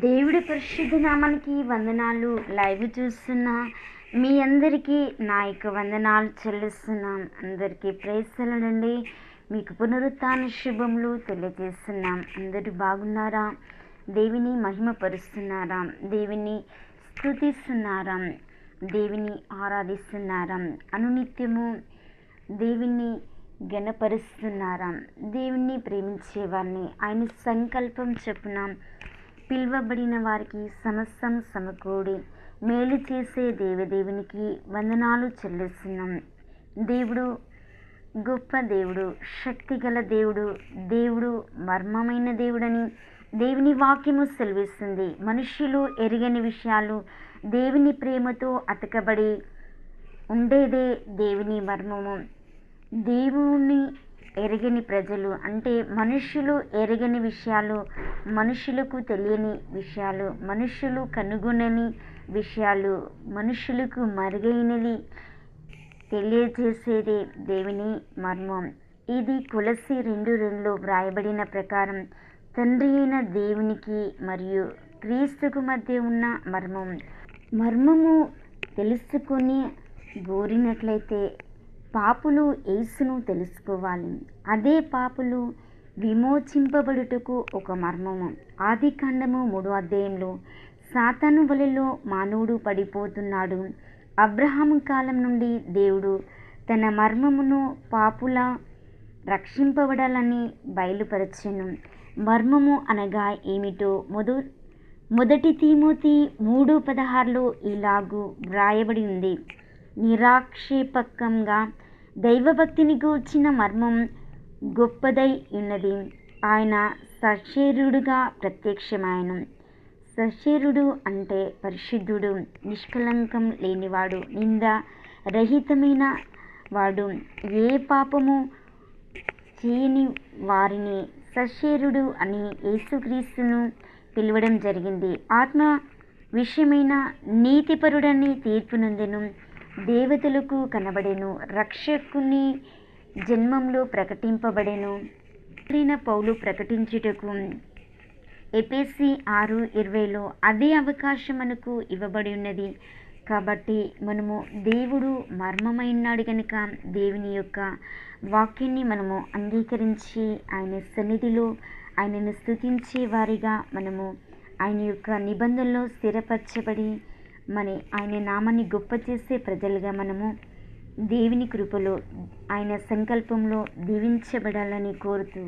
దేవుడి పరిశుద్ధ నామానికి వందనాలు. లైవ్ చూస్తున్న మీ అందరికీ నా యొక్క వందనాలు చెల్లిస్తున్నాం. అందరికీ ప్రేసలండి. మీకు పునరుత్థాన శుభములు తెలియజేస్తున్నాం. అందరూ బాగున్నారా? దేవుని మహిమపరుస్తున్నారా? దేవుని స్తుతిస్తున్నారా? దేవుని ఆరాధిస్తున్నారా? అనునిత్యము దేవుని గణపరుస్తున్నారా? దేవుణ్ణి ప్రేమించే వారిని ఆయన సంకల్పం చొప్పున పిలువబడిన వారికి సమస్తం సమకూడి మేలు చేసే దేవదేవునికి వందనాలు చెల్లిస్తున్నాం. దేవుడు గొప్ప దేవుడు, శక్తిగల దేవుడు, దేవుడు మర్మమైన దేవుడని దేవుని వాక్యము సెలవిస్తుంది. మనుష్యులు ఎరగని విషయాలు దేవుని ప్రేమతో అతకబడి ఉండేదే దేవుని మర్మము. దేవుని ఎరగని ప్రజలు అంటే మనుష్యులు ఎరగని విషయాలు, మనుషులకు తెలియని విషయాలు, మనుషులు కనుగొనని విషయాలు, మనుషులకు మరుగైనది తెలియజేసేదే దేవుని మర్మం. ఇది కొలస్సీ 2:2 వ్రాయబడిన ప్రకారం తండ్రి అయిన దేవునికి మరియు క్రీస్తుకు మధ్య ఉన్న మర్మము తెలుసుకొని గోరినట్లయితే పాపులు యేసును తెలుసుకోవాలి. అదే పాపులు విమోచింపబడుటకు ఒక మర్మము. ఆదికాండము 3 సాతాను వలలో మానవుడు పడిపోతున్నాడు. అబ్రహాము కాలం నుండి దేవుడు తన మర్మమును పాపుల రక్షింపబడాలని బయలుపరచెను. మర్మము అనగా ఏమిటో మొదటి తిమోతి 3:16 ఇలాగూ వ్రాయబడి ఉంది. నిరాక్షేపకంగా దైవభక్తిని గూర్చిన మర్మం గొప్పదై ఉన్నది. ఆయన సశరీరుడుగా ప్రత్యక్షమాయెను. సశరీరుడు అంటే పరిశుద్ధుడు, నిష్కళంకం లేనివాడు, నింద రహితమైన వాడు, ఏ పాపము చేయని వారిని సశరీరుడు అని యేసుక్రీస్తును పిలవడం జరిగింది. ఆత్మ విషయమైన నీతిపరుడని తీర్పునందెను. దేవతలకు కనబడెను. రక్షకుని జన్మంలో ప్రకటింపబడెను. పౌలు ప్రకటించుటకు ఎఫెసీ 6:20 అదే అవకాశం మనకు ఇవ్వబడి ఉన్నది. కాబట్టి మనము దేవుడు మర్మమైనాడు కనుక దేవుని యొక్క వాక్యాన్ని మనము అంగీకరించి ఆయన సన్నిధిలో ఆయనను స్తుతించే వారిగా మనము ఆయన యొక్క నిబంధనలో స్థిరపరచబడి ఆయన నామాన్ని గొప్ప చేసే ప్రజలుగా మనము దేవుని కృపలో ఆయన సంకల్పంలో దీవించబడాలని కోరుతూ